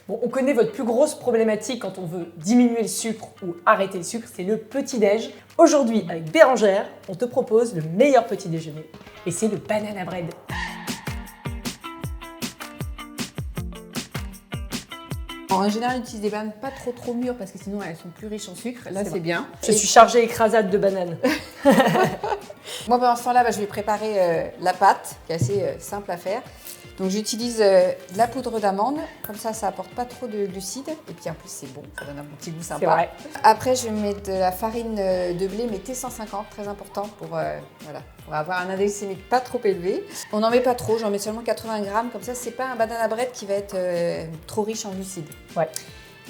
Bon, on connaît votre plus grosse problématique quand on veut diminuer le sucre ou arrêter le sucre, c'est le petit-déj. Aujourd'hui, avec Bérangère, on te propose le meilleur petit déjeuner et c'est le banana bread. En général, on utilise des bananes pas trop mûres parce que sinon elles sont plus riches en sucre. Là, c'est bien. Je suis chargée écrasade de bananes. Moi, pendant ce temps-là, je vais préparer la pâte, qui est assez simple à faire. Donc, j'utilise de la poudre d'amande. Comme ça apporte pas trop de glucides. Et puis, en plus, c'est bon. Ça donne un petit goût sympa. C'est vrai. Après, je vais mettre de la farine de blé, mais T150, très important pour avoir un index glycémique pas trop élevé. On n'en met pas trop, j'en mets seulement 80 grammes. Comme ça, c'est pas un banana bread qui va être trop riche en glucides. Ouais.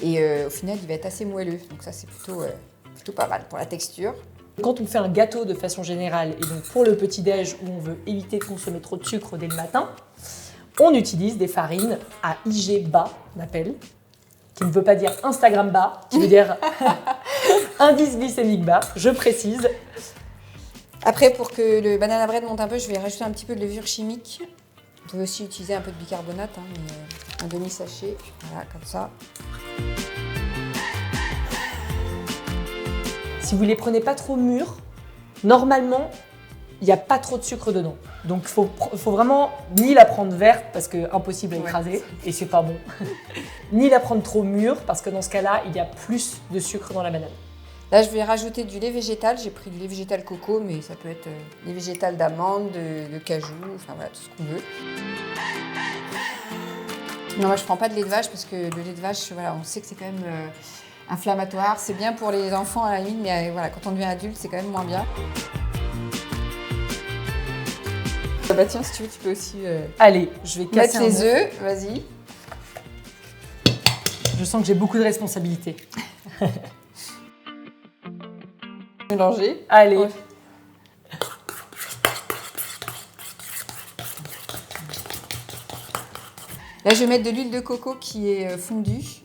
Et au final, il va être assez moelleux. Donc, ça, c'est plutôt pas mal pour la texture. Quand on fait un gâteau de façon générale, et donc pour le petit-déj où on veut éviter de consommer trop de sucre dès le matin, on utilise des farines à IG bas, on appelle, qui ne veut pas dire Instagram bas, qui veut dire indice glycémique bas, je précise. Après, pour que le banana bread monte un peu, je vais rajouter un petit peu de levure chimique. Vous pouvez aussi utiliser un peu de bicarbonate, mais un demi-sachet, voilà, comme ça. Si vous ne les prenez pas trop mûrs, normalement, il n'y a pas trop de sucre dedans. Donc, il faut vraiment ni la prendre verte, parce que impossible à écraser, et c'est pas bon, ni la prendre trop mûre, parce que dans ce cas-là, il y a plus de sucre dans la banane. Là, je vais rajouter du lait végétal. J'ai pris du lait végétal coco, mais ça peut être lait végétal d'amande, de cajou, enfin voilà, tout ce qu'on veut. Non, moi, je prends pas de lait de vache, parce que le lait de vache, voilà, on sait que c'est quand même inflammatoire. C'est bien pour les enfants à la limite, mais voilà, quand on devient adulte, c'est quand même moins bien. Bah tiens, si tu veux, tu peux aussi Allez, je vais casser mettre les œufs, vas-y. Je sens que j'ai beaucoup de responsabilités. Mélanger. Allez. Ouais. Là, je vais mettre de l'huile de coco qui est fondue.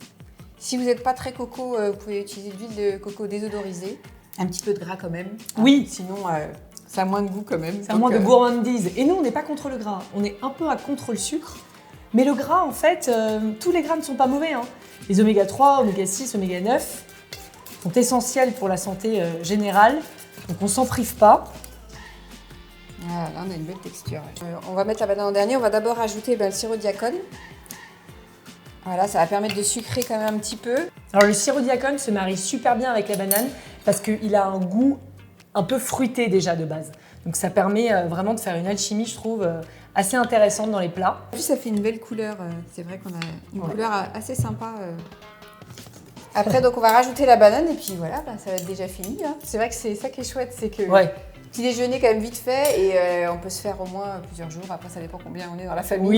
Si vous n'êtes pas très coco, vous pouvez utiliser de l'huile de coco désodorisée. Un petit peu de gras quand même. Oui. Sinon, ça a moins de goût quand même. Ça a moins de gourmandise. Et nous, on n'est pas contre le gras. On est un peu contre le sucre. Mais le gras, en fait, tous les gras ne sont pas mauvais. Hein. Les oméga 3, oméga 6, oméga 9 sont essentiels pour la santé générale. Donc, on ne s'en prive pas. Voilà, là, on a une belle texture. On va mettre la banane en dernier. On va d'abord ajouter le sirop Diacone. Voilà, ça va permettre de sucrer quand même un petit peu. Alors, le sirop Diacone se marie super bien avec la banane parce qu'il a un goût un peu fruité déjà de base. Donc, ça permet vraiment de faire une alchimie, je trouve, assez intéressante dans les plats. En plus, ça fait une belle couleur. C'est vrai qu'on a une couleur assez sympa. Après, donc, on va rajouter la banane et puis voilà, ça va être déjà fini. Hein. C'est vrai que c'est ça qui est chouette, c'est que petit déjeuner quand même vite fait et on peut se faire au moins plusieurs jours. Après, ça dépend combien on est dans la famille.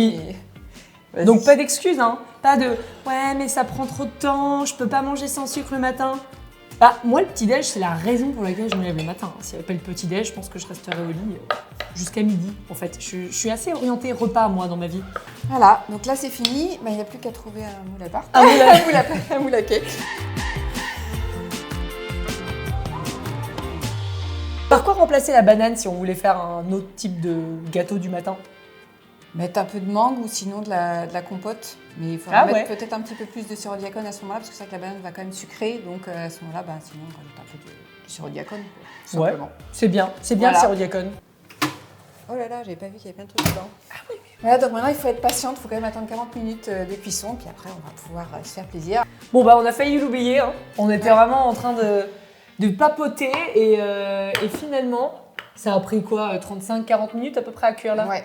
Oui. Donc pas d'excuses, hein. Pas de « ouais mais ça prend trop de temps, je peux pas manger sans sucre le matin ». Bah moi le petit-déj c'est la raison pour laquelle je me lève le matin. S'il n'y avait pas le petit-déj, je pense que je resterais au lit jusqu'à midi en fait. Je suis assez orientée repas moi dans ma vie. Voilà, donc là c'est fini, il n'y a plus qu'à trouver un moule à part. Un moule à cake. Par quoi remplacer la banane si on voulait faire un autre type de gâteau du matin? Mettre un peu de mangue ou sinon de la compote. Mais il faudra mettre peut-être un petit peu plus de sirop Diacone à ce moment-là parce que c'est vrai que la banane va quand même sucrer. Donc à ce moment-là, sinon on rajoute un peu de sirop Diacone. Tout simplement. C'est bien le sirop Diacone. Oh là là, j'avais pas vu qu'il y avait plein de trucs dedans. Ah oui. Voilà, donc maintenant il faut être patiente, il faut quand même attendre 40 minutes de cuisson. Puis après on va pouvoir se faire plaisir. Bon on a failli l'oublier. Hein. On était vraiment en train de papoter et finalement, ça a pris quoi 35-40 minutes à peu près à cuire là. Ouais.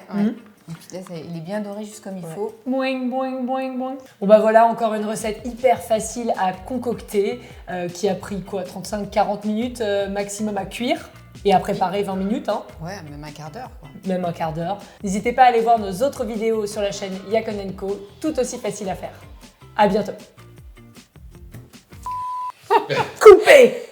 Et puis là, il est bien doré juste comme il faut. Boing, boing, boing, boing. Bon voilà, encore une recette hyper facile à concocter qui a pris quoi 35-40 minutes maximum à cuire et à préparer 20 minutes. Hein. Ouais, même un quart d'heure quoi. Même un quart d'heure. N'hésitez pas à aller voir nos autres vidéos sur la chaîne Yacone & Co, tout aussi facile à faire. À bientôt. Coupé.